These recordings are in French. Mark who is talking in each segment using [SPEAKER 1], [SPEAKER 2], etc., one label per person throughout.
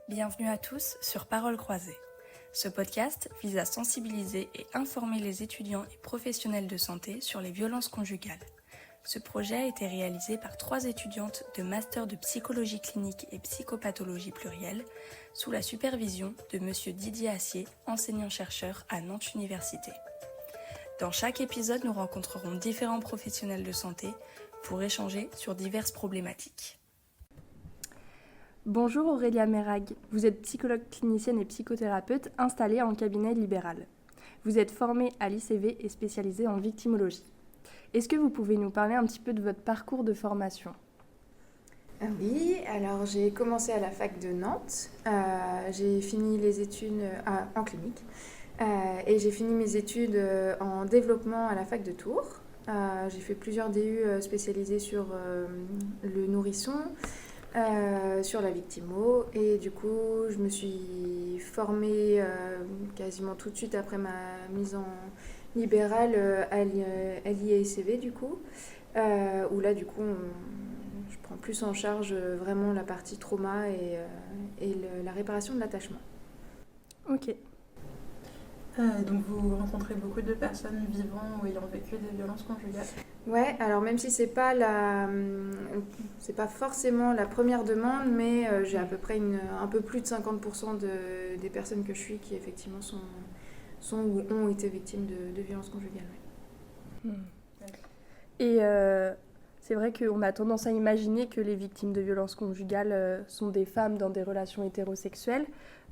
[SPEAKER 1] Bienvenue à tous sur Paroles croisées. Ce podcast vise à sensibiliser et informer les étudiants et professionnels de santé sur les violences conjugales. Ce projet a été réalisé par 3 étudiantes de master de psychologie clinique et psychopathologie plurielle sous la supervision de Monsieur Didier Assier, enseignant-chercheur à Nantes Université. Dans chaque épisode, nous rencontrerons différents professionnels de santé pour échanger sur diverses problématiques.
[SPEAKER 2] Bonjour Aurélia Merag, vous êtes psychologue clinicienne et psychothérapeute installée en cabinet libéral. Vous êtes formée à l'ICV et spécialisée en victimologie. Est-ce que vous pouvez nous parler un petit peu de votre parcours de formation ?
[SPEAKER 3] Oui, alors j'ai commencé à la fac de Nantes, j'ai fini les études en clinique et j'ai fini mes études en développement à la fac de Tours. J'ai fait plusieurs DU spécialisés sur le nourrisson, sur la victimo, et du coup je me suis formée quasiment tout de suite après ma mise en libérale à l'ICV du coup, où là du coup je prends plus en charge vraiment la partie trauma et la réparation de l'attachement.
[SPEAKER 2] Ok.
[SPEAKER 4] Donc vous rencontrez beaucoup de personnes vivant ou ayant vécu des violences conjugales ?
[SPEAKER 3] Ouais, alors même si c'est pas forcément la première demande, mais j'ai à peu près un peu plus de 50% des personnes que je suis qui effectivement sont ou ont été victimes de violences conjugales. Ouais.
[SPEAKER 2] Et c'est vrai qu'on a tendance à imaginer que les victimes de violences conjugales sont des femmes dans des relations hétérosexuelles.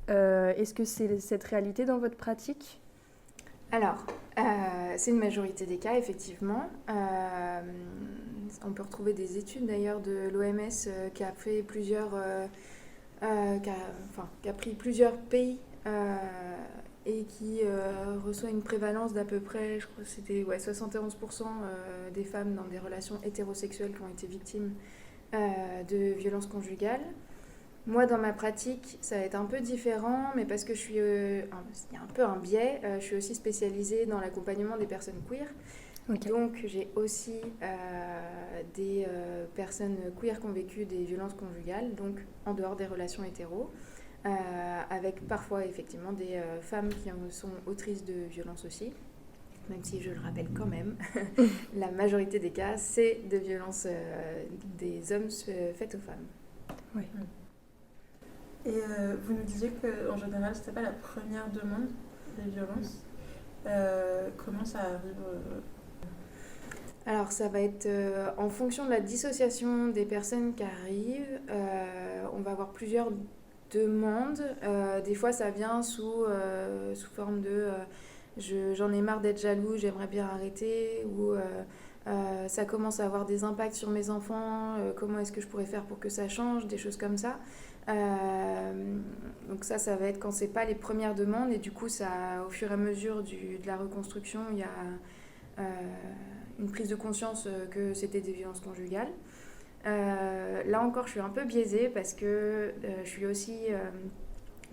[SPEAKER 2] Est-ce que c'est cette réalité dans votre pratique ?
[SPEAKER 3] Alors, c'est une majorité des cas, effectivement. On peut retrouver des études d'ailleurs de l'OMS qui a fait qui a pris plusieurs pays et qui reçoit une prévalence d'à peu près, je crois que c'était 71% des femmes dans des relations hétérosexuelles qui ont été victimes de violences conjugales. Moi, dans ma pratique, ça va être un peu différent, mais parce que il y a un peu un biais, je suis aussi spécialisée dans l'accompagnement des personnes queer. Okay. Donc, j'ai aussi des personnes queer qui ont vécu des violences conjugales, donc en dehors des relations hétéros, avec parfois effectivement des femmes qui sont autrices de violences aussi, même si je le rappelle quand même, la majorité des cas, c'est de violences des hommes faites aux femmes.
[SPEAKER 2] Oui.
[SPEAKER 4] Et vous nous disiez qu'en général, ce n'était pas la première demande des violences. Comment ça arrive
[SPEAKER 3] Alors, ça va être en fonction de la dissociation des personnes qui arrivent. On va avoir plusieurs demandes. Des fois, ça vient sous forme de j'en ai marre d'être jaloux, j'aimerais bien arrêter, ou ça commence à avoir des impacts sur mes enfants, comment est-ce que je pourrais faire pour que ça change, des choses comme ça. Donc ça va être quand c'est pas les premières demandes, et du coup ça, au fur et à mesure de la reconstruction, il y a une prise de conscience que c'était des violences conjugales. Là encore je suis un peu biaisée parce que je suis aussi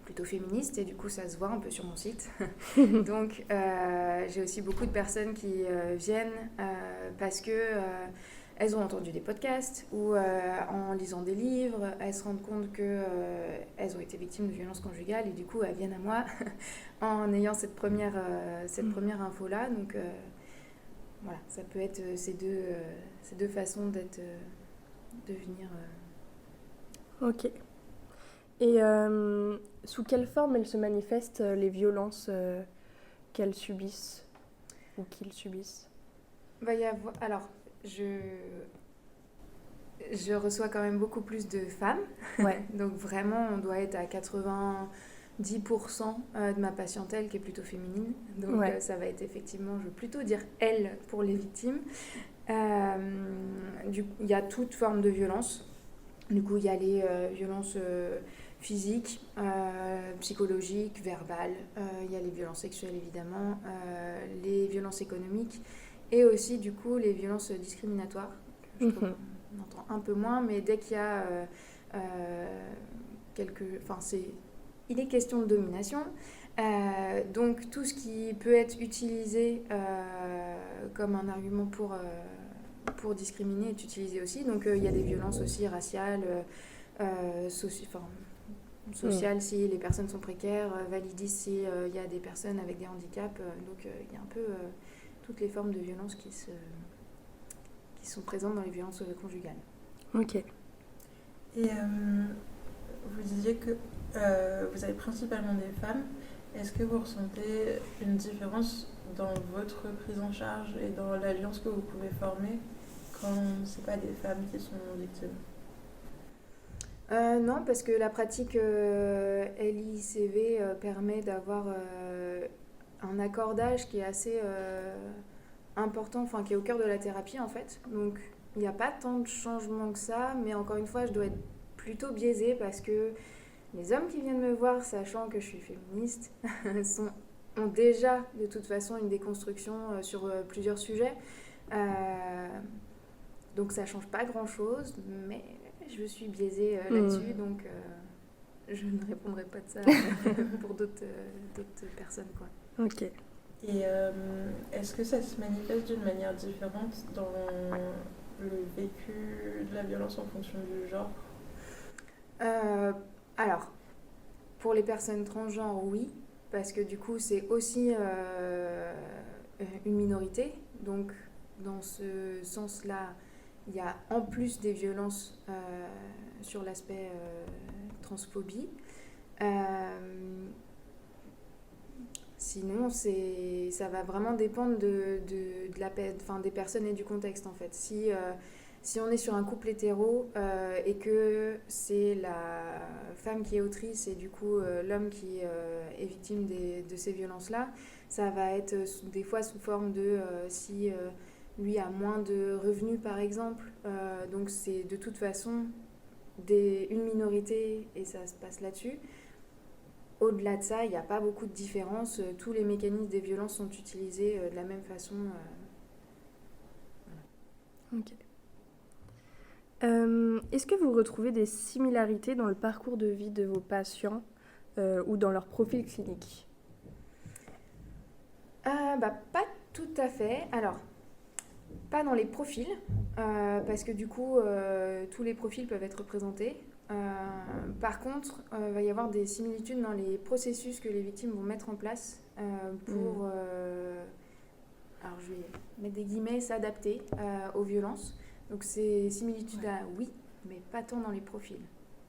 [SPEAKER 3] plutôt féministe, et du coup ça se voit un peu sur mon site. Donc j'ai aussi beaucoup de personnes qui viennent parce que elles ont entendu des podcasts ou en lisant des livres, elles se rendent compte qu'elles ont été victimes de violences conjugales, et du coup elles viennent à moi en ayant cette première info-là. Donc voilà, ça peut être ces deux façons de venir.
[SPEAKER 2] Ok. Et sous quelle forme elles se manifestent, les violences qu'elles subissent ou qu'ils subissent ?
[SPEAKER 3] Alors, je reçois quand même beaucoup plus de femmes.
[SPEAKER 2] Ouais.
[SPEAKER 3] Donc vraiment, on doit être à 90% de ma patientèle qui est plutôt féminine. Donc ouais. Ça va être effectivement, je veux plutôt dire elles pour les victimes. Il y a toute forme de violence. Du coup, il y a les violences physiques, psychologiques, verbales. Il y a les violences sexuelles évidemment, les violences économiques. Et aussi, du coup, les violences discriminatoires. Je trouve qu'on entend un peu moins, mais dès qu'il y a il est question de domination. Donc, tout ce qui peut être utilisé comme un argument pour discriminer est utilisé aussi. Donc, il y a des violences aussi raciales, social si les personnes sont précaires, validisme si il y a des personnes avec des handicaps. Donc il y a un peu toutes les formes de violence qui sont présentes dans les violences conjugales.
[SPEAKER 2] Ok.
[SPEAKER 4] Et vous disiez que vous avez principalement des femmes. Est-ce que vous ressentez une différence dans votre prise en charge et dans l'alliance que vous pouvez former quand ce n'est pas des femmes qui sont victimes ?
[SPEAKER 3] Non, parce que la pratique LICV permet d'avoir un accordage qui est assez important, enfin qui est au cœur de la thérapie en fait. Donc il n'y a pas tant de changements que ça, mais encore une fois, je dois être plutôt biaisée parce que les hommes qui viennent me voir, sachant que je suis féministe, ont déjà de toute façon une déconstruction sur plusieurs sujets. Donc ça change pas grand-chose, mais je suis biaisée là-dessus, donc je ne répondrai pas de ça pour d'autres personnes, quoi.
[SPEAKER 2] Ok.
[SPEAKER 4] Et est-ce que ça se manifeste d'une manière différente dans le vécu de la violence en fonction du genre ?
[SPEAKER 3] Alors, pour les personnes transgenres, oui, parce que du coup, c'est aussi une minorité. Donc, dans ce sens-là, il y a en plus des violences sur l'aspect transphobie. Sinon, ça va vraiment dépendre de des personnes et du contexte, en fait. Si on est sur un couple hétéro et que c'est la femme qui est autrice et du coup l'homme qui est victime de ces violences-là, ça va être des fois sous forme de si lui a moins de revenus par exemple. Donc c'est de toute façon une minorité et ça se passe là-dessus. Au-delà de ça, il n'y a pas beaucoup de différence. Tous les mécanismes des violences sont utilisés de la même façon.
[SPEAKER 2] Ok. Est-ce que vous retrouvez des similarités dans le parcours de vie de vos patients ou dans leur profil clinique ?
[SPEAKER 3] Pas tout à fait. Alors, pas dans les profils, parce que du coup, tous les profils peuvent être représentés. Par contre, il va y avoir des similitudes dans les processus que les victimes vont mettre en place pour, alors je vais mettre des guillemets, s'adapter aux violences. Donc ces similitudes-là, oui, mais pas tant dans les profils.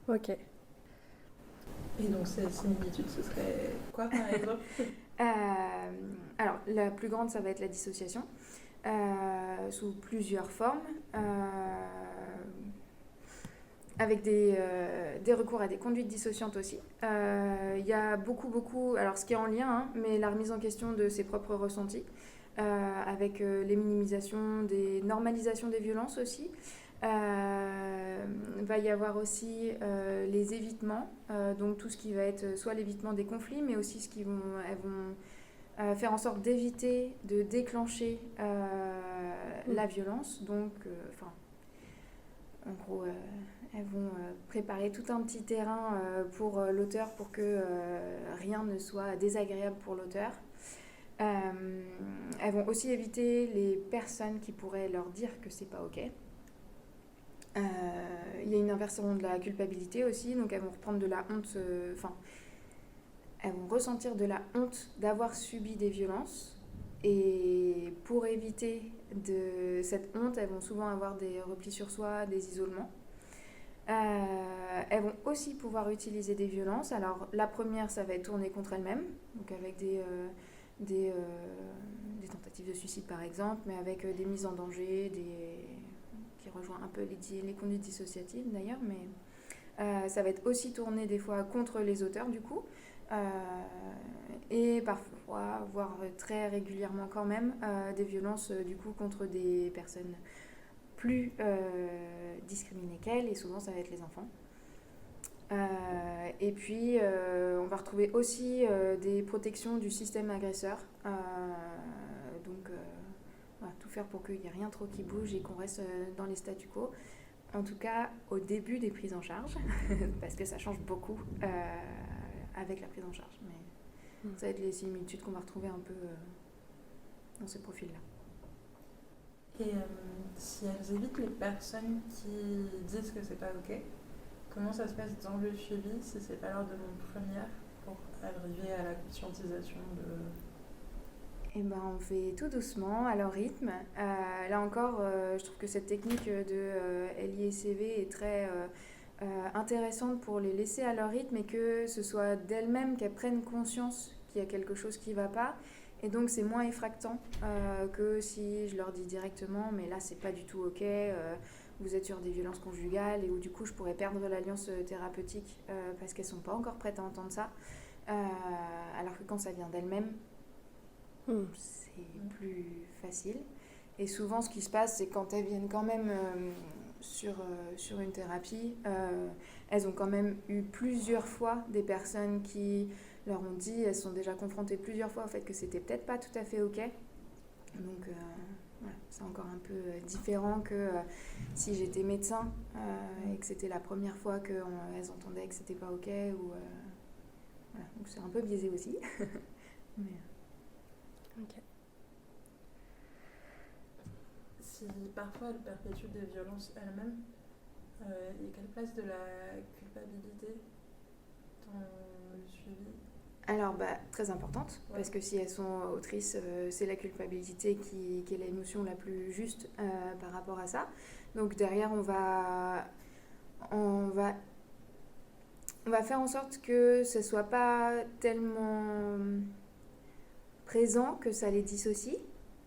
[SPEAKER 2] Ok.
[SPEAKER 4] Et donc ces similitudes, ce serait quoi par exemple ?
[SPEAKER 3] Alors la plus grande, ça va être la dissociation, sous plusieurs formes. Avec des recours à des conduites dissociantes aussi. Il y a beaucoup, alors ce qui est en lien, mais la remise en question de ses propres ressentis, avec les minimisations, des normalisations des violences aussi. Va y avoir aussi les évitements, donc tout ce qui va être soit l'évitement des conflits, mais aussi elles vont faire en sorte d'éviter de déclencher la violence. Donc, en gros, elles vont préparer tout un petit terrain pour l'auteur pour que rien ne soit désagréable pour l'auteur. Elles vont aussi éviter les personnes qui pourraient leur dire que c'est pas ok. Il y a une inversion de la culpabilité aussi, donc elles vont reprendre de la honte, elles vont ressentir de la honte d'avoir subi des violences. Et pour éviter de cette honte, elles vont souvent avoir des replis sur soi, des isolements. Elles vont aussi pouvoir utiliser des violences. Alors la première, ça va être tourné contre elles-mêmes, donc avec des tentatives de suicide par exemple, mais avec des mises en danger, qui rejoint un peu les conduites dissociatives d'ailleurs, mais ça va être aussi tourné des fois contre les auteurs du coup, et parfois, voire très régulièrement quand même, des violences du coup contre des personnes plus discriminées qu'elles, et souvent ça va être les enfants. Et puis on va retrouver aussi des protections du système agresseur, donc voilà, tout faire pour qu'il n'y ait rien trop qui bouge et qu'on reste dans les statu quo, en tout cas au début des prises en charge, parce que ça change beaucoup avec la prise en charge, mais ça va être les similitudes qu'on va retrouver un peu dans ces profils-là.
[SPEAKER 4] Et si elles évitent les personnes qui disent que c'est pas ok, comment ça se passe dans le suivi si c'est pas leur demande première pour arriver à la conscientisation de...
[SPEAKER 3] Eh ben, on fait tout doucement, à leur rythme. Là encore, je trouve que cette technique de LICV est très intéressante pour les laisser à leur rythme et que ce soit d'elles-mêmes qu'elles prennent conscience qu'il y a quelque chose qui ne va pas. Et donc, c'est moins effractant que si je leur dis directement, mais là, c'est pas du tout OK, vous êtes sur des violences conjugales, et où du coup, je pourrais perdre l'alliance thérapeutique parce qu'elles sont pas encore prêtes à entendre ça. Alors que quand ça vient d'elles-mêmes, c'est plus facile. Et souvent, ce qui se passe, c'est quand elles viennent quand même sur une thérapie, elles ont quand même eu plusieurs fois des personnes qui leur ont dit, elles sont déjà confrontées plusieurs fois au fait que c'était peut-être pas tout à fait OK. Donc, voilà, c'est encore un peu différent que si j'étais médecin et que c'était la première fois qu'elles entendaient que c'était pas OK. Voilà. Donc, c'est un peu biaisé aussi. Mais,
[SPEAKER 2] Ok.
[SPEAKER 4] Si parfois elles perpétuent des violences elles-mêmes, il y a quelle place de la culpabilité dans le suivi?
[SPEAKER 3] alors, très importante,
[SPEAKER 4] Ouais.
[SPEAKER 3] parce que si elles sont autrices, c'est la culpabilité qui est l'émotion la plus juste par rapport à ça. Donc derrière, on va faire en sorte que ce soit pas tellement présent que ça les dissocie.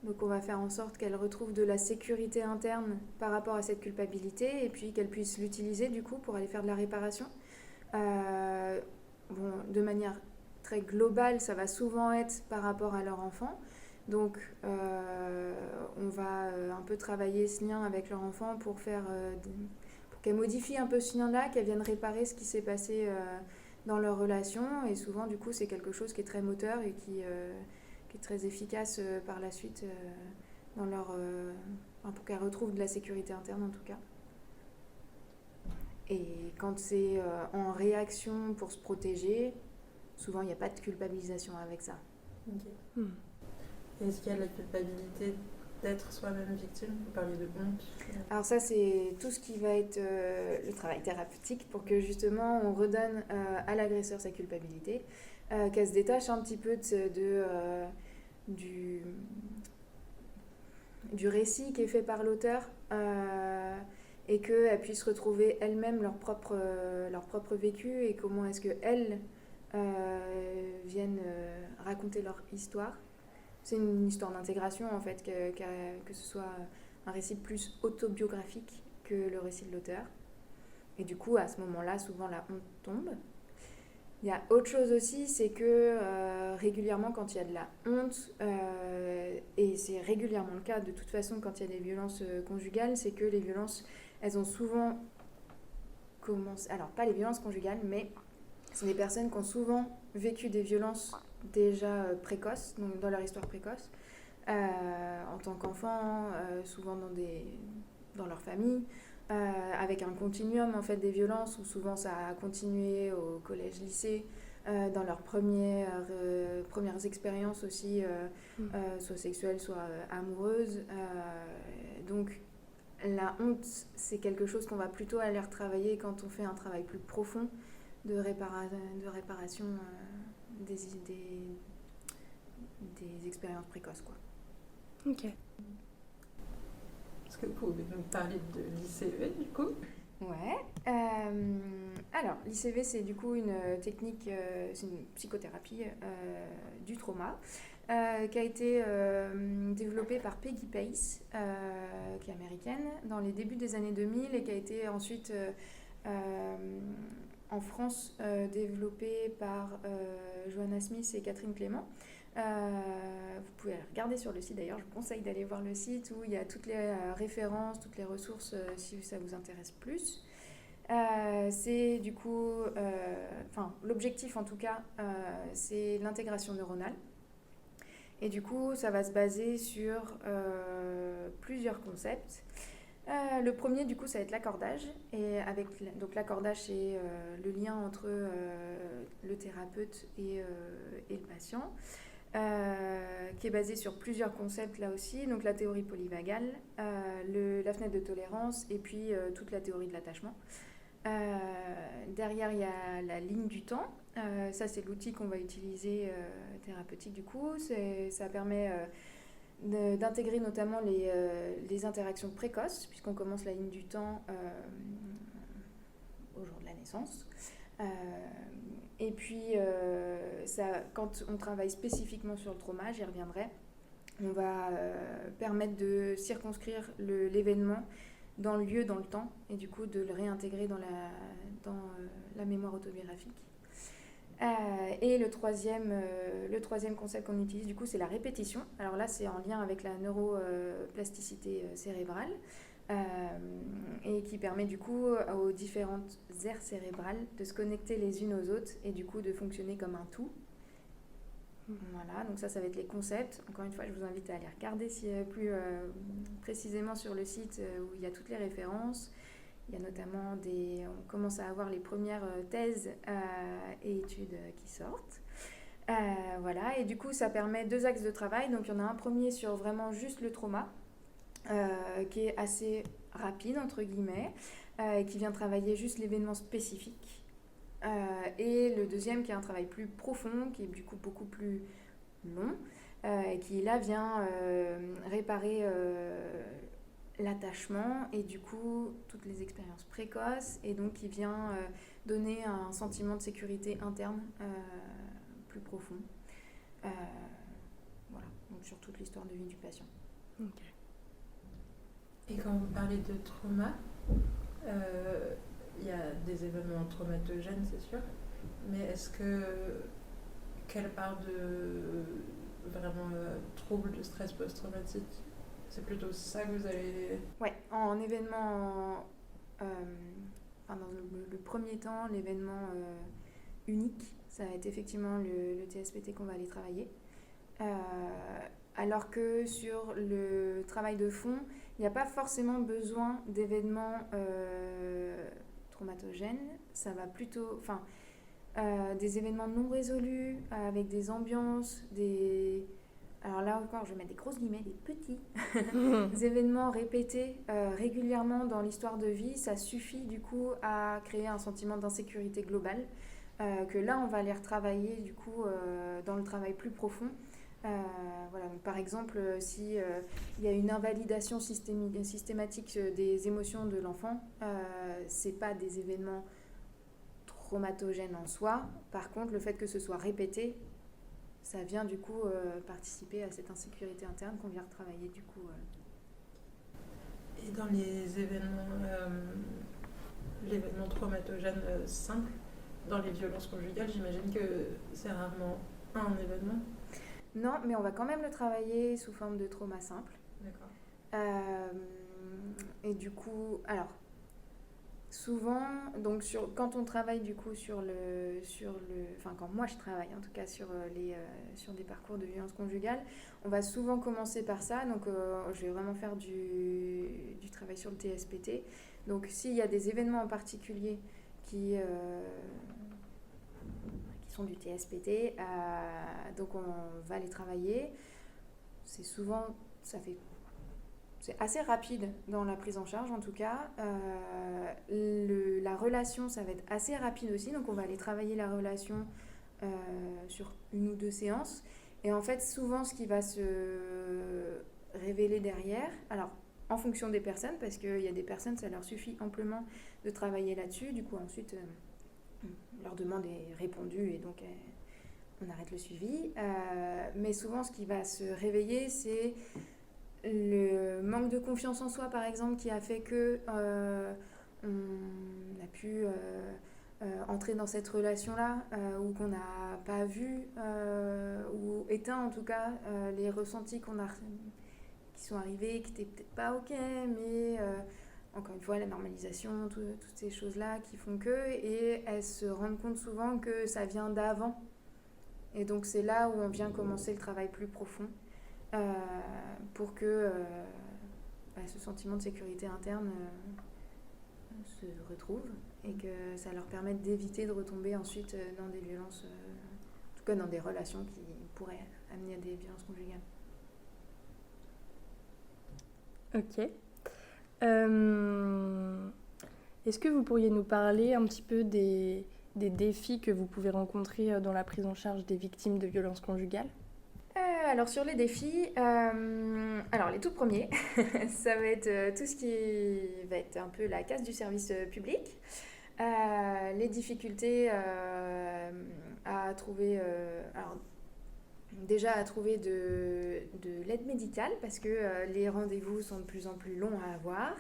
[SPEAKER 3] Donc on va faire en sorte qu'elles retrouvent de la sécurité interne par rapport à cette culpabilité et puis qu'elles puissent l'utiliser du coup pour aller faire de la réparation. De manière très globale, ça va souvent être par rapport à leur enfant. Donc on va un peu travailler ce lien avec leur enfant pour qu'elles modifient un peu ce lien-là, qu'elles viennent réparer ce qui s'est passé dans leur relation. Et souvent du coup c'est quelque chose qui est très moteur et qui est très efficace par la suite dans pour qu'elles retrouvent de la sécurité interne en tout cas. Et quand c'est en réaction pour se protéger, souvent il n'y a pas de culpabilisation avec ça.
[SPEAKER 4] Okay. Est-ce qu'il y a de la culpabilité d'être soi-même victime? Vous parliez de honte.
[SPEAKER 3] Alors ça, c'est tout ce qui va être le travail thérapeutique pour que justement on redonne à l'agresseur sa culpabilité, qu'elle se détache un petit peu du récit qui est fait par l'auteur et qu'elles puissent retrouver elles-mêmes leur propre vécu et comment est-ce qu'elles viennent raconter leur histoire. C'est une histoire d'intégration en fait, que ce soit un récit plus autobiographique que le récit de l'auteur. Et du coup, à ce moment-là, souvent la honte tombe. Il y a autre chose aussi, c'est que régulièrement, quand il y a de la honte, et c'est régulièrement le cas de toute façon quand il y a des violences conjugales, c'est que les violences, elles ont souvent commencé... Alors, pas les violences conjugales, mais c'est des personnes qui ont souvent vécu des violences déjà précoces, donc dans leur histoire précoce, en tant qu'enfant, souvent dans leur famille, avec un continuum en fait des violences où souvent ça a continué au collège-lycée, dans leurs premières expériences aussi, soit sexuelles, soit amoureuses. Donc la honte, c'est quelque chose qu'on va plutôt aller retravailler quand on fait un travail plus profond de réparation des expériences précoces, quoi.
[SPEAKER 2] Ok.
[SPEAKER 4] Est-ce que vous pouvez nous parler de l'ICV du coup?
[SPEAKER 3] Ouais. Alors, l'ICV, c'est du coup une technique, c'est une psychothérapie du trauma qui a été développée par Peggy Pace, qui est américaine, dans les débuts des années 2000 et qui a été ensuite en France développée par Johanna Smith et Catherine Clément. Vous pouvez regarder sur le site, d'ailleurs je vous conseille d'aller voir le site où il y a toutes les références, toutes les ressources si ça vous intéresse plus. C'est du coup, l'objectif en tout cas, c'est l'intégration neuronale. Et du coup, ça va se baser sur plusieurs concepts. Le premier, du coup, ça va être l'accordage. Et donc l'accordage, c'est le lien entre le thérapeute et le patient. Qui est basé sur plusieurs concepts là aussi, donc la théorie polyvagale, la fenêtre de tolérance et puis toute la théorie de l'attachement. Derrière, il y a la ligne du temps. Ça, c'est l'outil qu'on va utiliser thérapeutique du coup. Ça permet d'intégrer notamment les interactions précoces, puisqu'on commence la ligne du temps au jour de la naissance. Et puis, quand on travaille spécifiquement sur le trauma, j'y reviendrai, on va permettre de circonscrire l'événement dans le lieu, dans le temps, et du coup de le réintégrer dans la mémoire autobiographique. Et le troisième concept qu'on utilise, du coup, c'est la répétition. Alors là, c'est en lien avec la neuroplasticité cérébrale, et qui permet du coup aux différentes aires cérébrales de se connecter les unes aux autres et du coup de fonctionner comme un tout. Voilà, donc ça va être les concepts. Encore une fois, je vous invite à aller regarder plus précisément sur le site où il y a toutes les références. Il y a notamment on commence à avoir les premières thèses et études qui sortent. Voilà, et du coup, ça permet 2 axes de travail. Donc, il y en a un premier sur vraiment juste le trauma, qui est assez rapide, entre guillemets, qui vient travailler juste l'événement spécifique. Et le deuxième qui est un travail plus profond, qui est du coup beaucoup plus long, et qui là vient réparer l'attachement et du coup toutes les expériences précoces, et donc qui vient donner un sentiment de sécurité interne plus profond. Voilà, donc sur toute l'histoire de vie du patient.
[SPEAKER 2] Ok.
[SPEAKER 4] Et quand vous parlez de trauma, il y a des événements traumatogènes, c'est sûr, mais quelle part de vraiment trouble de stress post-traumatique, c'est plutôt ça que vous allez...
[SPEAKER 3] Ouais, en événement, dans le premier temps, l'événement unique, ça va être effectivement le TSPT qu'on va aller travailler. Alors que sur le travail de fond, il n'y a pas forcément besoin d'événements traumatogènes. Ça va plutôt... des événements non résolus, avec des ambiances, alors là encore, je vais mettre des grosses guillemets, des petits des événements répétés régulièrement dans l'histoire de vie, ça suffit du coup à créer un sentiment d'insécurité globale, que là on va aller retravailler du coup dans le travail plus profond. Voilà, donc par exemple, si il y a une invalidation systématique des émotions de l'enfant, c'est pas des événements traumatogènes en soi. Par contre, le fait que ce soit répété, ça vient du coup participer à cette insécurité interne qu'on vient retravailler du coup.
[SPEAKER 4] Et dans les l'événement traumatogène simple, dans les violences conjugales, j'imagine que c'est rarement un événement.
[SPEAKER 3] Non, mais on va quand même le travailler sous forme de trauma simple.
[SPEAKER 4] D'accord.
[SPEAKER 3] Et du coup, alors, souvent, donc quand on travaille du coup quand moi je travaille en tout cas sur des parcours de violence conjugale, on va souvent commencer par ça. Donc, je vais vraiment faire du travail sur le TSPT. Donc, s'il y a des événements en particulier qui sont du TSPT, donc on va les travailler. C'est assez rapide dans la prise en charge en tout cas. La relation, ça va être assez rapide aussi, donc on va aller travailler la relation sur 1 ou 2 séances. Et en fait, souvent, ce qui va se révéler derrière, alors en fonction des personnes, parce qu'il y a des personnes, ça leur suffit amplement de travailler là-dessus. Du coup, ensuite, leur demande est répondue et donc on arrête le suivi. Mais souvent, ce qui va se réveiller, c'est le manque de confiance en soi, par exemple, qui a fait que on a pu entrer dans cette relation-là, ou qu'on n'a pas vu, ou éteint en tout cas les ressentis qui sont arrivés, qui n'étaient peut-être pas ok, mais encore une fois, la normalisation, toutes ces choses-là qui font que, et elles se rendent compte souvent que ça vient d'avant. Et donc c'est là où on vient commencer le travail plus profond, pour que ce sentiment de sécurité interne se retrouve, et que ça leur permette d'éviter de retomber ensuite dans des violences, en tout cas dans des relations qui pourraient amener à des violences conjugales.
[SPEAKER 2] Ok. Est-ce que vous pourriez nous parler un petit peu des défis que vous pouvez rencontrer dans la prise en charge des victimes de violences conjugales ?
[SPEAKER 3] Alors sur les défis, alors les tout premiers, ça va être tout ce qui va être un peu la casse du service public, les difficultés à trouver, alors déjà à trouver de l'aide médicale parce que les rendez-vous sont de plus en plus longs à avoir.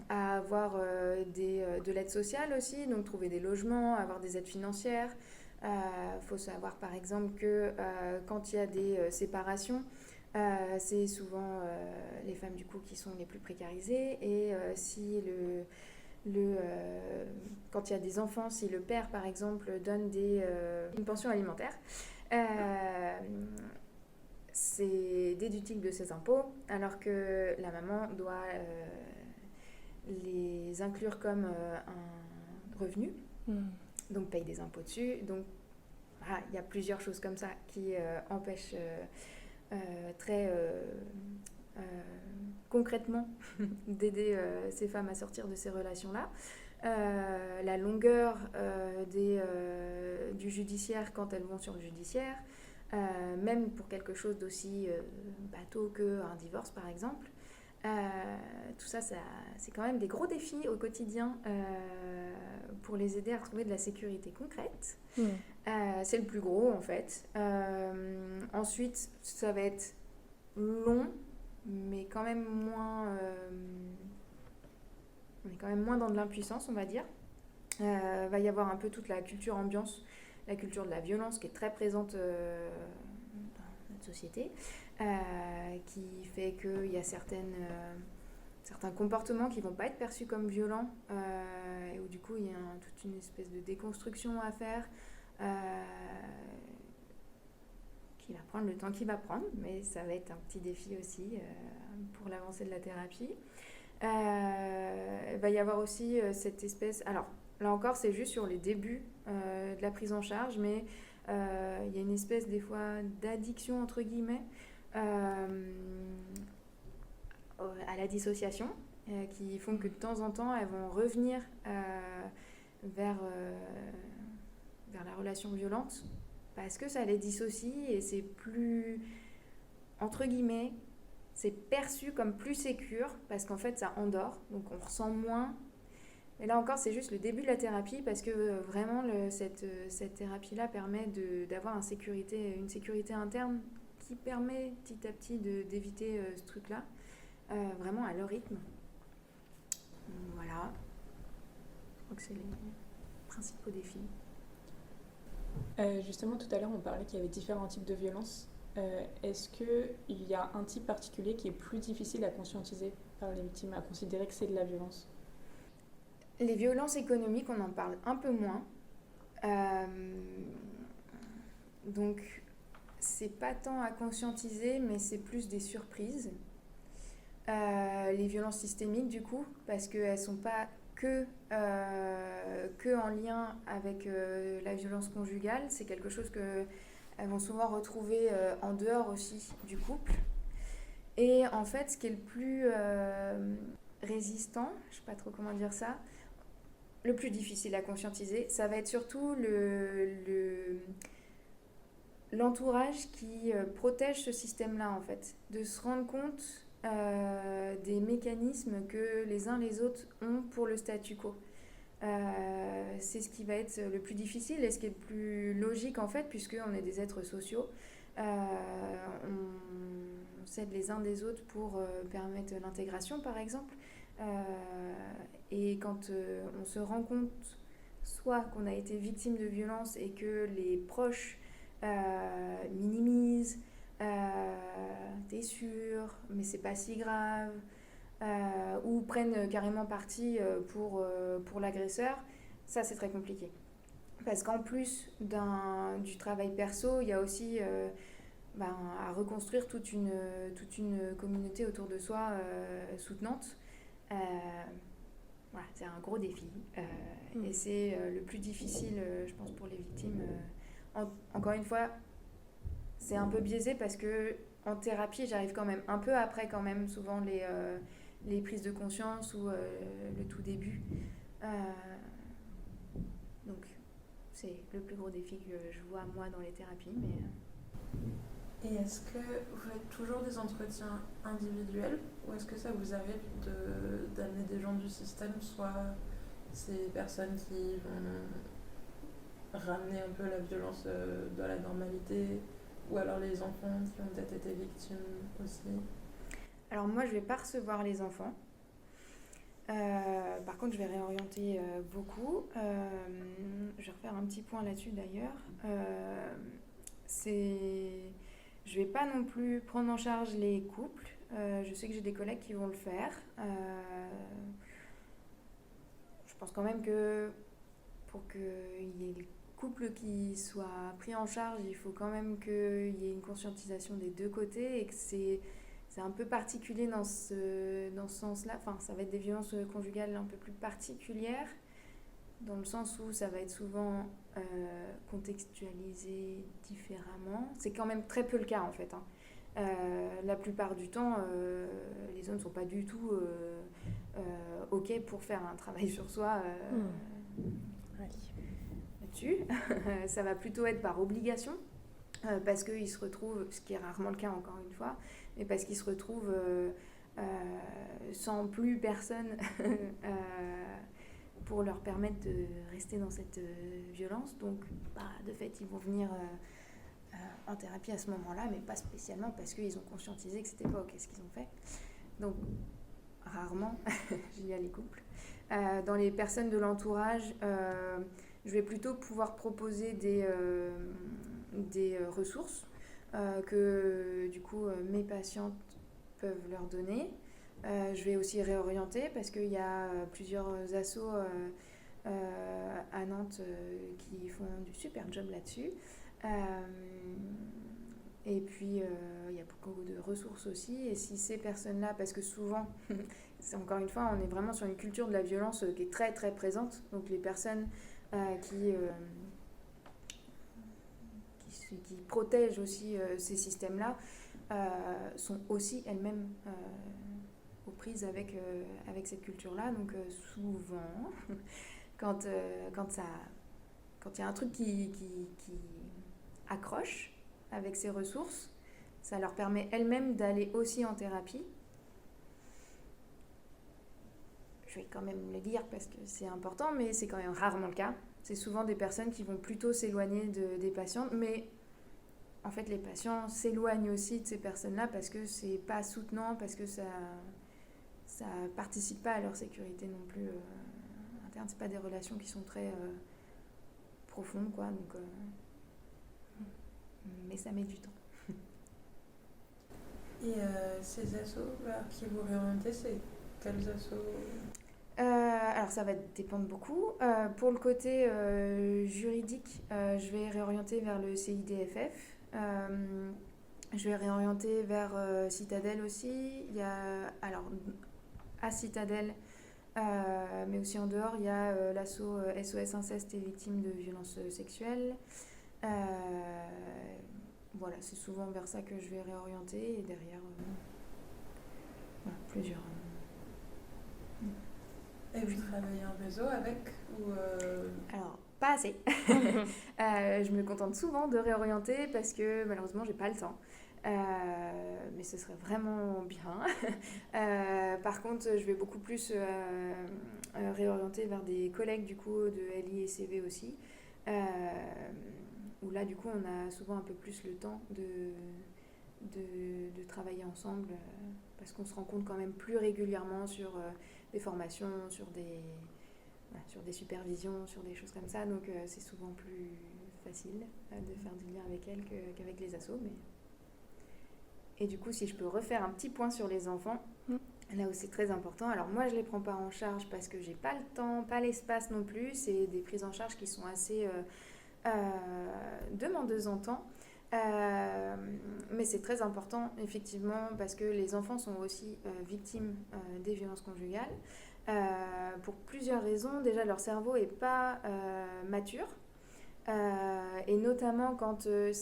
[SPEAKER 3] À avoir de l'aide sociale aussi, donc trouver des logements, avoir des aides financières. Faut savoir par exemple que quand il y a des séparations, c'est souvent les femmes du coup qui sont les plus précarisées et si quand il y a des enfants, si le père par exemple donne une pension alimentaire, c'est déductible de ses impôts, alors que la maman doit les inclure comme un revenu, donc paye des impôts dessus. Donc voilà, il y a plusieurs choses comme ça qui empêchent très concrètement d'aider ces femmes à sortir de ces relations-là. La longueur du judiciaire quand elles vont sur le judiciaire, même pour quelque chose d'aussi bateau qu'un divorce par exemple. Tout ça, c'est quand même des gros défis au quotidien pour les aider à retrouver de la sécurité concrète. C'est le plus gros en fait. Ensuite, ça va être long, mais quand même moins, on est quand même moins dans de l'impuissance, on va dire. Va y avoir un peu toute la culture ambiance, la culture de la violence qui est très présente dans notre société, qui fait qu'il y a certains comportements qui ne vont pas être perçus comme violents, et où du coup il y a toute une espèce de déconstruction à faire, qui va prendre le temps qu'il va prendre, mais ça va être un petit défi aussi pour l'avancée de la thérapie. Il va y avoir aussi cette espèce... Alors, là encore, c'est juste sur les débuts de la prise en charge, mais il y a une espèce, des fois, d'addiction, entre guillemets, à la dissociation, qui font que de temps en temps, elles vont revenir vers la relation violente, parce que ça les dissocie et c'est plus, entre guillemets, c'est perçu comme plus sécure, parce qu'en fait, ça endort, donc on ressent moins. Et là encore, c'est juste le début de la thérapie, parce que vraiment, cette thérapie-là permet d'avoir une sécurité interne qui permet petit à petit d'éviter ce truc-là, vraiment à leur rythme. Voilà. Je crois que c'est les principaux défis.
[SPEAKER 5] Justement, tout à l'heure, on parlait qu'il y avait différents types de violences. Est-ce qu'il y a un type particulier qui est plus difficile à conscientiser par les victimes, à considérer que c'est de la violence ?
[SPEAKER 3] Les violences économiques, on en parle un peu moins. Donc, c'est pas tant à conscientiser, mais c'est plus des surprises. Les violences systémiques, du coup, parce qu'elles sont pas que en lien avec la violence conjugale. C'est quelque chose qu'elles vont souvent retrouver en dehors aussi du couple. Et en fait, ce qui est le plus résistant, je sais pas trop comment dire ça, le plus difficile à conscientiser, ça va être surtout l'entourage qui protège ce système-là, en fait. De se rendre compte des mécanismes que les uns les autres ont pour le statu quo. C'est ce qui va être le plus difficile et ce qui est le plus logique, en fait, puisqu'on est des êtres sociaux. On s'aide les uns des autres pour permettre l'intégration, par exemple. Et quand on se rend compte soit qu'on a été victime de violence et que les proches minimisent, t'es sûr, mais c'est pas si grave, ou prennent carrément parti pour l'agresseur, ça c'est très compliqué. Parce qu'en plus du travail perso, il y a aussi à reconstruire toute une communauté autour de soi soutenante. Voilà, c'est un gros défi et c'est le plus difficile, je pense, pour les victimes. Encore une fois, c'est un peu biaisé parce que en thérapie, j'arrive quand même un peu après quand même souvent les prises de conscience ou le tout début. Donc c'est le plus gros défi que je vois moi dans les thérapies.
[SPEAKER 4] Et est-ce que vous faites toujours des entretiens individuels ou est-ce que ça vous arrive d'amener des gens du système, soit ces personnes qui vont ramener un peu la violence dans la normalité, ou alors les enfants qui ont peut-être été victimes aussi?
[SPEAKER 3] Alors moi, je ne vais pas recevoir les enfants. Par contre, je vais réorienter beaucoup. Je vais refaire un petit point là-dessus d'ailleurs. Je ne vais pas non plus prendre en charge les couples. Je sais que j'ai des collègues qui vont le faire. Je pense quand même que pour qu'il y ait le couple qui soit pris en charge, il faut quand même qu'il y ait une conscientisation des deux côtés et que c'est un peu particulier dans ce sens-là. Enfin, ça va être des violences conjugales un peu plus particulières, dans le sens où ça va être souvent contextualisé différemment. C'est quand même très peu le cas, en fait. La plupart du temps, les hommes ne sont pas du tout OK pour faire un travail sur soi là-dessus. Ça va plutôt être par obligation. Parce qu'ils se retrouvent, ce qui est rarement le cas encore une fois, mais parce qu'ils se retrouvent sans plus personne pour leur permettre de rester dans cette violence. Donc, de fait, ils vont venir en thérapie à ce moment-là, mais pas spécialement parce qu'ils ont conscientisé que c'était pas OK ce qu'ils ont fait. Donc, rarement, il y a les couples. Dans les personnes de l'entourage, je vais plutôt pouvoir proposer des ressources que du coup mes patientes peuvent leur donner. Je vais aussi réorienter parce qu'il y a plusieurs assos à Nantes qui font du super job là-dessus. Et puis il y a beaucoup de ressources aussi, et si ces personnes-là, parce que souvent encore une fois on est vraiment sur une culture de la violence qui est très très présente, donc les personnes qui protègent aussi ces systèmes-là sont aussi elles-mêmes aux prises avec cette culture-là. Donc souvent, quand il y a un truc qui accroche avec ces ressources, ça leur permet elles-mêmes d'aller aussi en thérapie. Je vais quand même le dire parce que c'est important, mais c'est quand même rarement le cas. C'est souvent des personnes qui vont plutôt s'éloigner des patients, mais en fait les patients s'éloignent aussi de ces personnes-là parce que c'est pas soutenant, parce que ça participe pas à leur sécurité non plus interne. C'est pas des relations qui sont très profondes, quoi. Donc, mais ça met du temps.
[SPEAKER 4] Et ces assos qui vous réorientez, c'est quels assos?
[SPEAKER 3] Alors ça va dépendre beaucoup. Pour le côté juridique, je vais réorienter vers le CIDFF. Je vais réorienter vers Citadelle aussi. Il y a, alors, à Citadelle, mais aussi en dehors, il y a l'asso SOS Inceste et Victimes de violences sexuelles. Voilà, c'est souvent vers ça que je vais réorienter, et derrière, voilà, plusieurs.
[SPEAKER 4] Et vous travaillez en réseau avec ou
[SPEAKER 3] Alors, pas assez. Je me contente souvent de réorienter parce que malheureusement, j'ai pas le temps. Mais ce serait vraiment bien. Par contre, je vais beaucoup plus réorienter vers des collègues du coup de LI et CV aussi. Où là, du coup, on a souvent un peu plus le temps de travailler ensemble parce qu'on se rencontre quand même plus régulièrement sur des formations, sur des supervisions, sur des choses comme ça. Donc, c'est souvent plus facile de faire du lien avec elles qu'avec les assos. Mais... Et du coup, si je peux refaire un petit point sur les enfants, là où c'est très important. Alors moi, je les prends pas en charge parce que j'ai pas le temps, pas l'espace non plus. C'est des prises en charge qui sont assez demandeuses en temps. Mais c'est très important, effectivement, parce que les enfants sont aussi victimes des violences conjugales. Pour plusieurs raisons. Déjà, leur cerveau n'est pas mature. Et notamment quand ils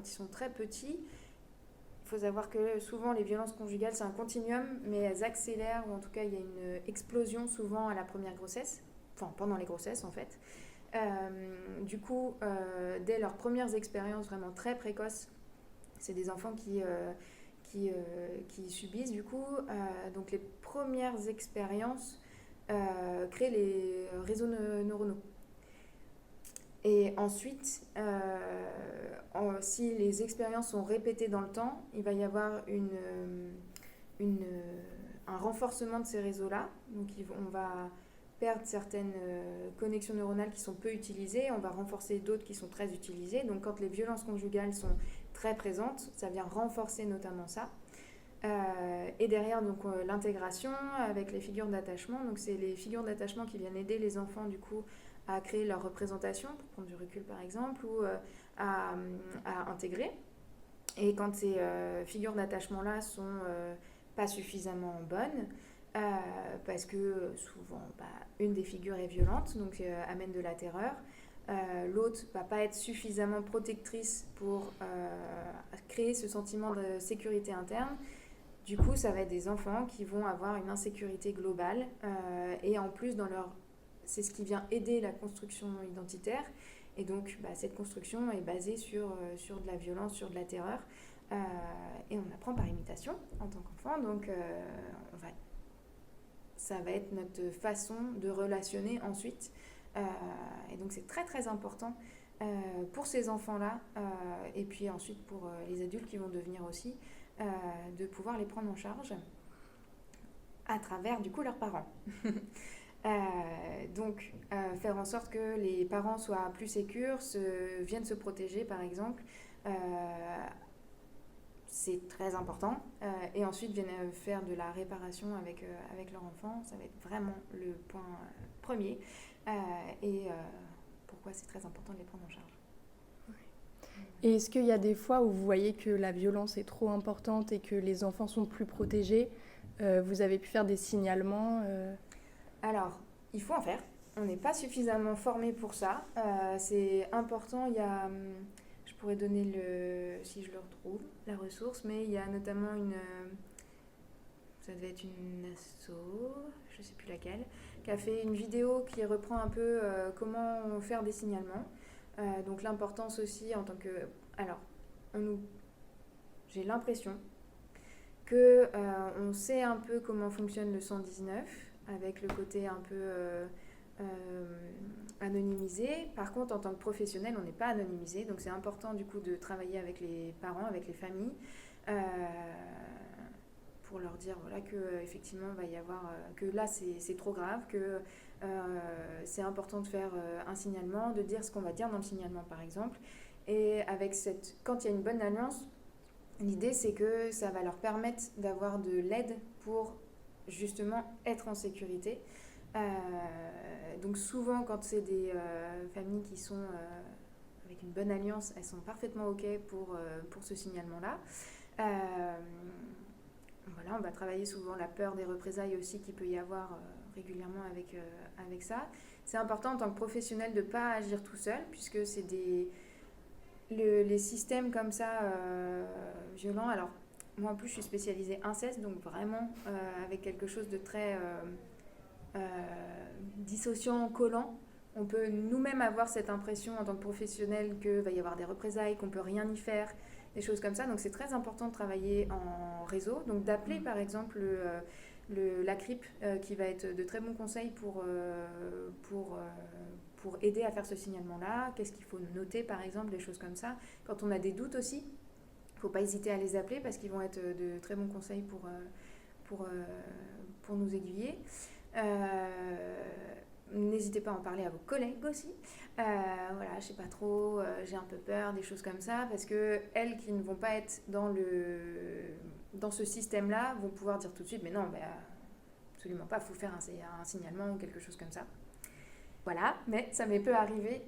[SPEAKER 3] sont très petits, il faut savoir que souvent les violences conjugales, c'est un continuum, mais elles accélèrent, ou en tout cas il y a une explosion souvent à la première grossesse, enfin pendant les grossesses en fait. Du coup, dès leurs premières expériences vraiment très précoces, c'est des enfants qui subissent du coup. Donc les premières expériences créent les réseaux neuronaux. Et ensuite, si les expériences sont répétées dans le temps, il va y avoir un renforcement de ces réseaux-là. Donc on va perdre certaines connexions neuronales qui sont peu utilisées, on va renforcer d'autres qui sont très utilisées. Donc quand les violences conjugales sont très présentes, ça vient renforcer notamment ça. Et derrière donc l'intégration avec les figures d'attachement. Donc c'est les figures d'attachement qui viennent aider les enfants du coup à créer leur représentation, pour prendre du recul par exemple, ou à intégrer. Et quand ces figures d'attachement-là sont pas suffisamment bonnes, parce que souvent une des figures est violente, donc amène de la terreur, l'autre va pas être suffisamment protectrice pour créer ce sentiment de sécurité interne. Du coup, ça va être des enfants qui vont avoir une insécurité globale et en plus c'est ce qui vient aider la construction identitaire. Et donc, cette construction est basée sur de la violence, sur de la terreur. Et on apprend par imitation en tant qu'enfant. Donc, ça va être notre façon de relationner ensuite. Et donc, c'est très, très important pour ces enfants-là. Et puis ensuite, pour les adultes qui vont devenir aussi, de pouvoir les prendre en charge à travers, du coup, leurs parents. Donc faire en sorte que les parents soient plus sécures, viennent se protéger par exemple, c'est très important, et ensuite viennent faire de la réparation avec leur enfant. Ça va être vraiment le point premier, et pourquoi c'est très important de les prendre en charge.
[SPEAKER 2] Et est-ce qu'il y a des fois où vous voyez que la violence est trop importante et que les enfants sont plus protégés, vous avez pu faire des signalements
[SPEAKER 3] Alors, il faut en faire. On n'est pas suffisamment formé pour ça. C'est important. Il y a, je pourrais donner si je le retrouve, la ressource, mais il y a notamment ça devait être une asso, je ne sais plus laquelle, qui a fait une vidéo qui reprend un peu comment faire des signalements. Donc l'importance aussi en tant que... Alors, j'ai l'impression qu'on sait un peu comment fonctionne le 119, avec le côté un peu anonymisé. Par contre, en tant que professionnel, on n'est pas anonymisé, donc c'est important du coup de travailler avec les parents, avec les familles, pour leur dire que effectivement va y avoir que là c'est trop grave, que c'est important de faire un signalement, de dire ce qu'on va dire dans le signalement par exemple. Et quand il y a une bonne alliance, l'idée c'est que ça va leur permettre d'avoir de l'aide pour justement être en sécurité. Donc souvent quand c'est des familles qui sont avec une bonne alliance, elles sont parfaitement ok pour ce signalement-là. On va travailler souvent la peur des représailles aussi qu'il peut y avoir régulièrement avec ça. C'est important en tant que professionnel de ne pas agir tout seul, puisque c'est les systèmes comme ça violents. Alors moi en plus je suis spécialisée inceste, donc vraiment avec quelque chose de très dissociant, collant. On peut nous-mêmes avoir cette impression en tant que professionnel qu'il va y avoir des représailles, qu'on ne peut rien y faire, des choses comme ça. Donc c'est très important de travailler en réseau, donc d'appeler par exemple la CRIP qui va être de très bons conseils pour aider à faire ce signalement-là. Qu'est-ce qu'il faut noter par exemple, des choses comme ça. Quand on a des doutes aussi, il ne faut pas hésiter à les appeler parce qu'ils vont être de très bons conseils pour nous aiguiller. N'hésitez pas à en parler à vos collègues aussi. Je sais pas trop, j'ai un peu peur, des choses comme ça, parce que elles qui ne vont pas être dans ce système-là vont pouvoir dire tout de suite, mais non, absolument pas, il faut faire un signalement ou quelque chose comme ça. Voilà, mais ça m'est peu arrivé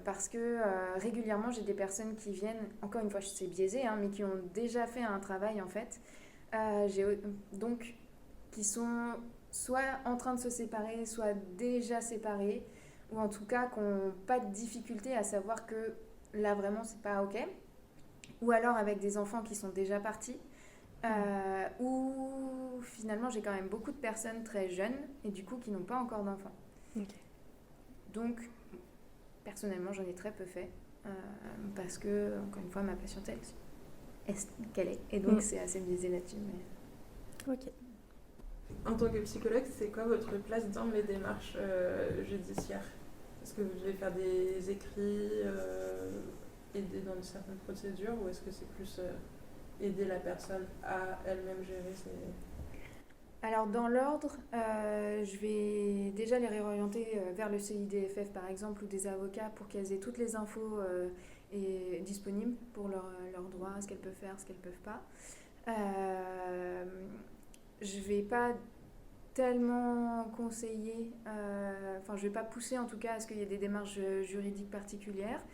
[SPEAKER 3] parce que régulièrement j'ai des personnes qui viennent, encore une fois c'est biaisé, mais qui ont déjà fait un travail en fait, donc qui sont soit en train de se séparer, soit déjà séparés, ou en tout cas qui n'ont pas de difficulté à savoir que là vraiment c'est pas ok. ou alors avec des enfants qui sont déjà partis, ou finalement j'ai quand même beaucoup de personnes très jeunes et du coup qui n'ont pas encore d'enfants.
[SPEAKER 2] Ok.
[SPEAKER 3] Donc personnellement j'en ai très peu fait parce que encore une fois ma patientèle est ce qu'elle est et donc c'est assez biaisé là-dessus. Mais...
[SPEAKER 2] Ok.
[SPEAKER 4] En tant que psychologue, c'est quoi votre place dans les démarches judiciaires? Est-ce que vous devez faire des écrits, aider dans certaines procédures, ou est-ce que c'est plus aider la personne à elle-même gérer ses...
[SPEAKER 3] Alors dans l'ordre, je vais déjà les réorienter vers le CIDFF par exemple ou des avocats pour qu'elles aient toutes les infos disponibles pour leurs droits, ce qu'elles peuvent faire, ce qu'elles peuvent pas. Je vais pas tellement conseiller, je vais pas pousser en tout cas à ce qu'il y ait des démarches juridiques particulières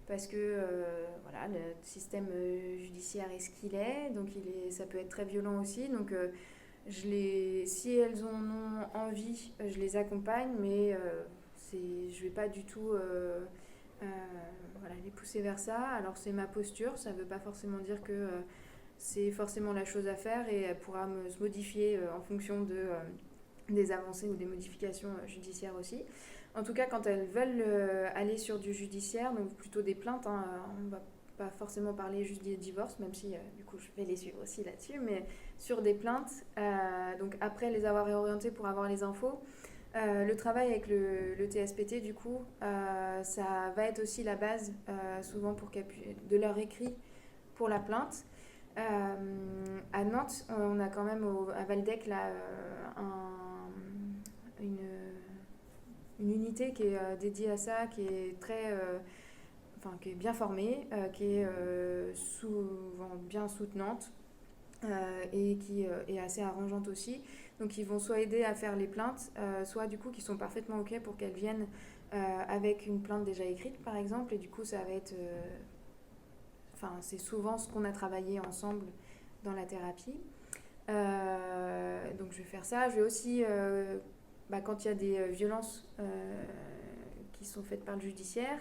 [SPEAKER 3] parce que voilà, le système judiciaire est ce qu'il est, donc ça peut être très violent aussi. Donc si elles en ont envie, je les accompagne, mais je vais pas du tout les pousser vers ça. Alors c'est ma posture, ça veut pas forcément dire que c'est forcément la chose à faire et elle pourra se modifier en fonction des avancées ou des modifications judiciaires aussi. En tout cas, quand elles veulent aller sur du judiciaire, donc plutôt des plaintes, on va pas forcément parler juste des divorces, même si du coup je vais les suivre aussi là-dessus, mais sur des plaintes, donc après les avoir réorientées pour avoir les infos, le travail avec le TSPT du coup, ça va être aussi la base souvent de leur écrit pour la plainte. À Nantes, on a quand même à Valdec là, une unité qui est dédiée à ça, qui est qui est bien formée, qui est souvent bien soutenante et qui est assez arrangeante aussi. Donc ils vont soit aider à faire les plaintes, soit du coup qui sont parfaitement ok pour qu'elles viennent avec une plainte déjà écrite par exemple, et du coup ça va être... c'est souvent ce qu'on a travaillé ensemble dans la thérapie. Donc je vais faire ça. Je vais aussi, quand il y a des violences qui sont faites par le judiciaire,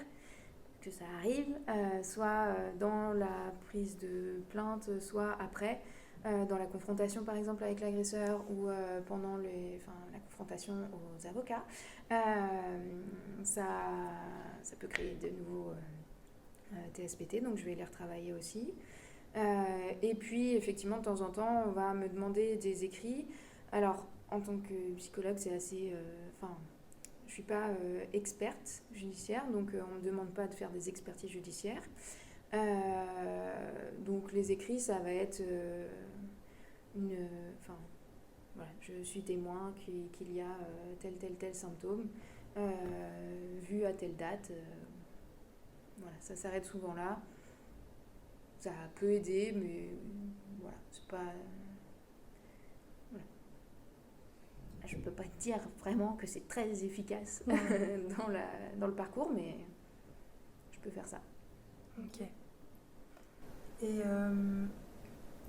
[SPEAKER 3] que ça arrive, soit dans la prise de plainte, soit après, dans la confrontation par exemple avec l'agresseur ou pendant la confrontation aux avocats, ça peut créer de nouveaux TSPT, donc je vais les retravailler aussi. Et puis effectivement de temps en temps on va me demander des écrits. Alors en tant que psychologue c'est assez... je suis pas experte judiciaire, donc on me demande pas de faire des expertises judiciaires. Donc les écrits ça va être je suis témoin qu'il y a tel symptôme vu à telle date. Voilà, ça s'arrête souvent là. Ça peut aider, mais voilà, c'est pas... Voilà. Je peux pas dire vraiment que c'est très efficace dans le parcours, mais je peux faire ça.
[SPEAKER 2] Ok.
[SPEAKER 4] Et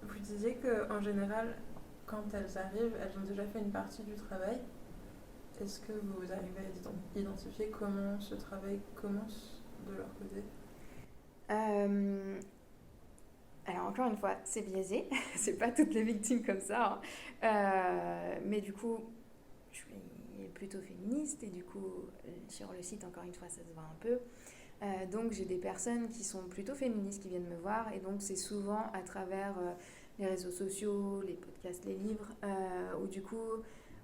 [SPEAKER 4] vous disiez qu'en général, quand elles arrivent, elles ont déjà fait une partie du travail. Est-ce que vous arrivez à identifier comment ce travail commence de leur côté?
[SPEAKER 3] Alors encore une fois, c'est biaisé, c'est pas toutes les victimes comme ça, mais du coup, je suis plutôt féministe et du coup, sur le site, encore une fois, ça se voit un peu. Donc j'ai des personnes qui sont plutôt féministes qui viennent me voir et donc c'est souvent à travers les réseaux sociaux, les podcasts, les livres,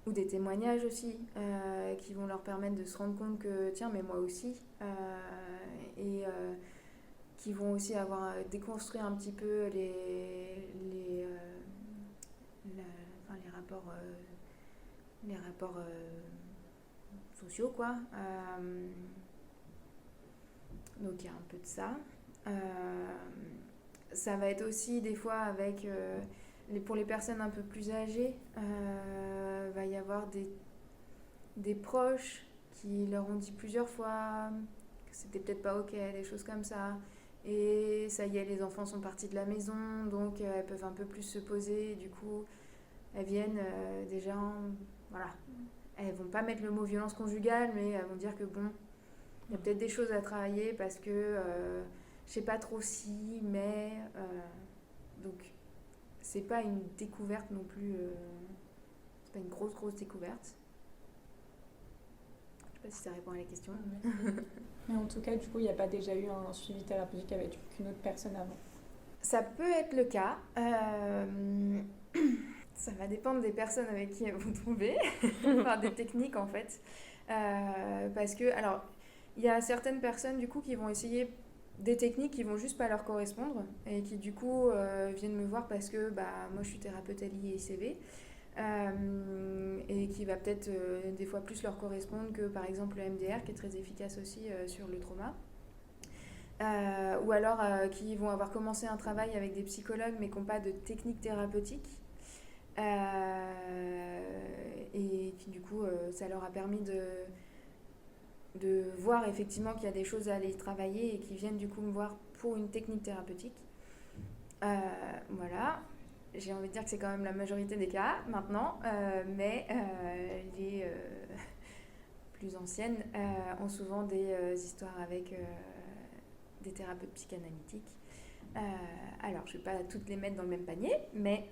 [SPEAKER 3] ou des témoignages aussi qui vont leur permettre de se rendre compte que tiens mais moi aussi qui vont aussi avoir déconstruit un petit peu les rapports sociaux quoi. Donc il y a un peu de ça. Ça va être aussi des fois avec pour les personnes un peu plus âgées, va y avoir des proches qui leur ont dit plusieurs fois que c'était peut-être pas ok, des choses comme ça. Et ça y est, les enfants sont partis de la maison, donc elles peuvent un peu plus se poser. Et du coup, elles viennent déjà, voilà. Elles vont pas mettre le mot violence conjugale, mais elles vont dire que bon, il y a peut-être des choses à travailler parce que je sais pas trop si, mais donc c'est pas une découverte non plus, c'est pas une grosse découverte. Je sais pas si ça répond à la question.
[SPEAKER 5] Mais en tout cas, du coup, il n'y a pas déjà eu un suivi thérapeutique avec une autre personne avant.
[SPEAKER 3] Ça peut être le cas. Ça va dépendre des personnes avec qui vous trouvez, enfin des techniques en fait. Parce que, alors, il y a certaines personnes du coup qui vont essayer des techniques qui vont juste pas leur correspondre et qui du coup viennent me voir parce que moi je suis thérapeute LI et ICV et qui va peut-être des fois plus leur correspondre que par exemple le MDR qui est très efficace aussi sur le trauma. Ou alors qui vont avoir commencé un travail avec des psychologues mais qui n'ont pas de technique thérapeutique et qui du coup ça leur a permis de voir effectivement qu'il y a des choses à aller travailler et qui viennent du coup me voir pour une technique thérapeutique. Voilà, j'ai envie de dire que c'est quand même la majorité des cas maintenant, mais les plus anciennes ont souvent des histoires avec des thérapeutes psychanalytiques. Alors, je ne vais pas toutes les mettre dans le même panier, mais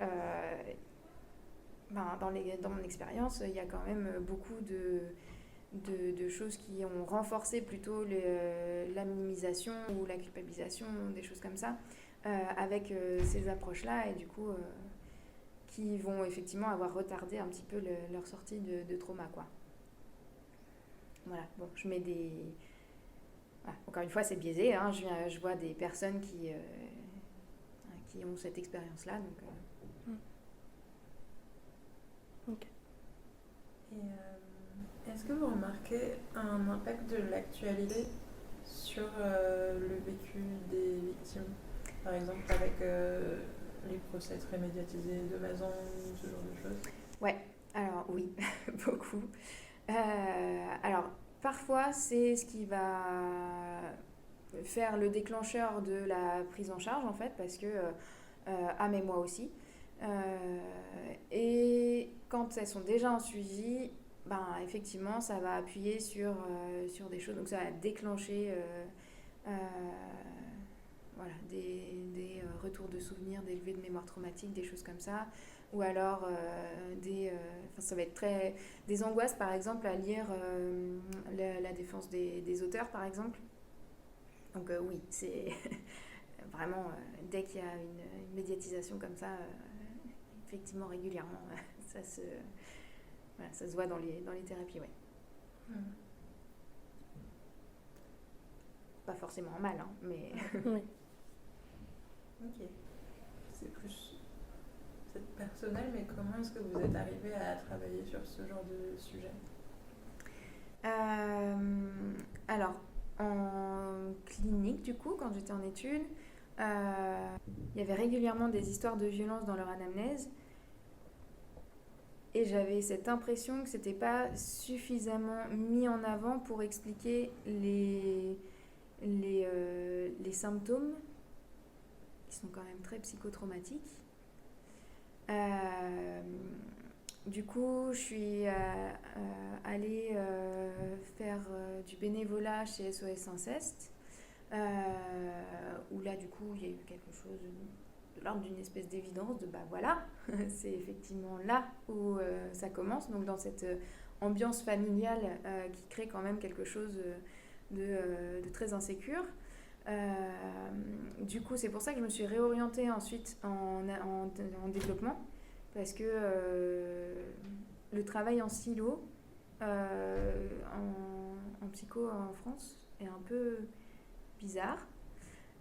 [SPEAKER 3] dans mon expérience, il y a quand même beaucoup de choses qui ont renforcé plutôt la minimisation ou la culpabilisation, des choses comme ça, avec ces approches-là, et du coup, qui vont effectivement avoir retardé un petit peu leur sortie de trauma, quoi. Voilà, bon, je mets des... Voilà. Encore une fois, c'est biaisé, hein. Je vois des personnes qui ont cette expérience-là, donc...
[SPEAKER 2] Ok.
[SPEAKER 4] Et est-ce que vous remarquez un impact de l'actualité sur le vécu des victimes? Par exemple, avec les procès très médiatisés de Mazan, ce genre de choses?
[SPEAKER 3] Ouais, alors oui, beaucoup. Alors, parfois, c'est ce qui va faire le déclencheur de la prise en charge, en fait, parce que, mais moi aussi. Et quand elles sont déjà en suivi, effectivement, ça va appuyer sur des choses, donc ça va déclencher voilà, des retours de souvenirs, des levées de mémoire traumatiques, des choses comme ça, ou alors ça va être des angoisses par exemple à lire la défense des auteurs par exemple. Donc oui, c'est vraiment dès qu'il y a une médiatisation comme ça, effectivement régulièrement, ça se voit dans les thérapies, ouais. Pas forcément mal, hein, mais...
[SPEAKER 2] Oui.
[SPEAKER 4] Ok. C'est plus personnel, mais comment est-ce que vous êtes arrivé à travailler sur ce genre de sujet?
[SPEAKER 3] Alors, en clinique, du coup, quand j'étais en études, il y avait régulièrement des histoires de violence dans leur anamnèse. Et j'avais cette impression que c'était pas suffisamment mis en avant pour expliquer les symptômes qui sont quand même très psychotraumatiques. Du coup, je suis allée faire du bénévolat chez SOS Inceste, où là, du coup, il y a eu quelque chose de l'ordre d'une espèce d'évidence de voilà, c'est effectivement là où ça commence, donc dans cette ambiance familiale qui crée quand même quelque chose de très insécure. Du coup, c'est pour ça que je me suis réorientée ensuite en développement, parce que le travail en silo en psycho en France est un peu bizarre.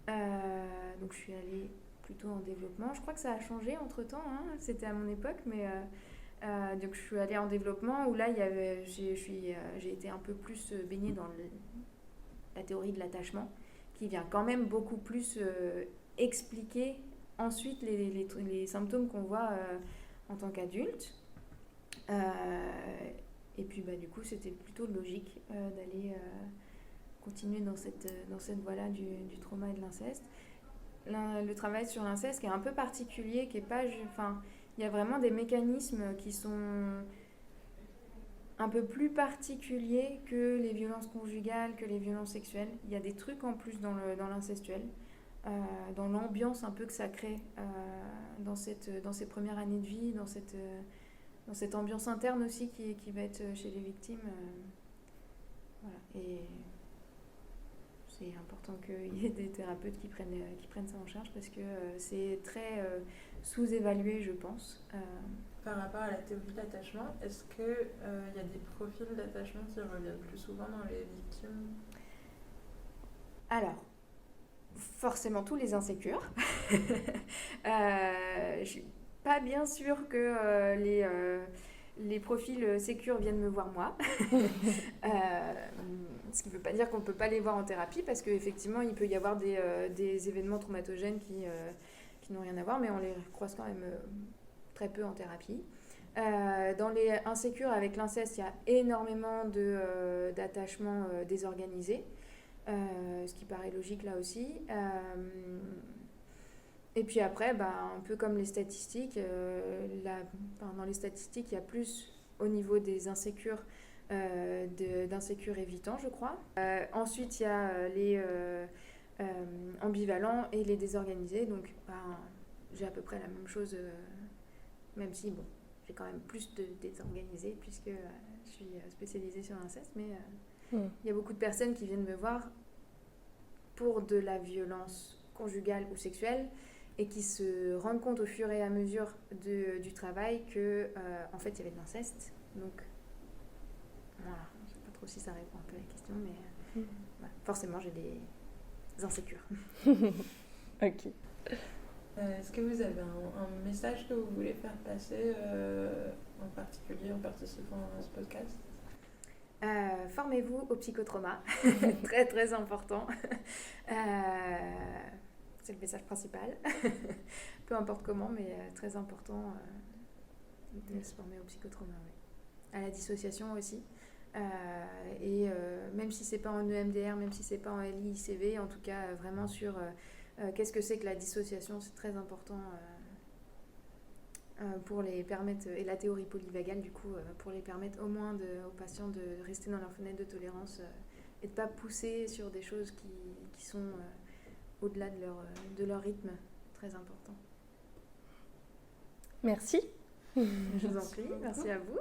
[SPEAKER 3] Donc je suis allée plutôt en développement. Je crois que ça a changé entre-temps, hein. C'était à mon époque, mais donc je suis allée en développement où là j'ai été un peu plus baignée dans la théorie de l'attachement, qui vient quand même beaucoup plus expliquer ensuite les symptômes qu'on voit en tant qu'adulte. Et puis du coup c'était plutôt logique d'aller continuer dans cette voie-là du trauma et de l'inceste. Le travail sur l'inceste qui est un peu particulier, qui est pas... il y a vraiment des mécanismes qui sont un peu plus particulier que les violences conjugales, que les violences sexuelles. Il y a des trucs en plus dans l'incestuel, dans l'ambiance un peu que ça crée dans ces premières années de vie, dans cette ambiance interne aussi qui va être chez les victimes. Voilà. Et c'est important qu'il y ait des thérapeutes qui prennent ça en charge parce que c'est très sous-évalué, je pense.
[SPEAKER 4] Par rapport à la théorie de l'attachement, est-ce qu'il y a des profils d'attachement qui reviennent plus souvent dans les victimes?
[SPEAKER 3] Alors, forcément tous les insécures. Je suis pas bien sûre que les profils sécures viennent me voir moi. Ce qui ne veut pas dire qu'on ne peut pas les voir en thérapie parce qu'effectivement il peut y avoir des événements traumatogènes qui n'ont rien à voir, mais on les croise quand même très peu en thérapie. Dans les insécures avec l'inceste, il y a énormément d'attachements désorganisés, ce qui paraît logique là aussi. Et puis après, un peu comme les statistiques, dans les statistiques, il y a plus au niveau des insécures, d'insécures évitants, je crois. Ensuite, il y a les ambivalents et les désorganisés. Donc, j'ai à peu près la même chose, même si, j'ai quand même plus de désorganisés puisque je suis spécialisée sur l'inceste. Mais il y a beaucoup de personnes qui viennent me voir pour de la violence conjugale ou sexuelle et qui se rendent compte au fur et à mesure du travail que en fait il y avait de l'inceste. Donc voilà, je ne sais pas trop si ça répond un peu à la question, mais voilà. Forcément j'ai des insécures.
[SPEAKER 2] Ok.
[SPEAKER 4] Est-ce que vous avez un message que vous voulez faire passer en particulier en participant à ce podcast?
[SPEAKER 3] Formez-vous au psychotrauma, très très important. C'est le message principal, peu importe comment, mais très important de se former au psychotrauma, oui. À la dissociation aussi, et même si c'est pas en EMDR, même si c'est pas en LICV, en tout cas vraiment sur qu'est-ce que c'est que la dissociation, c'est très important pour les permettre, et la théorie polyvagale du coup, pour les permettre au moins aux patients de rester dans leur fenêtre de tolérance et de ne pas pousser sur des choses qui sont au-delà de leur rythme, très important.
[SPEAKER 2] Merci.
[SPEAKER 3] Je vous en prie, merci à vous.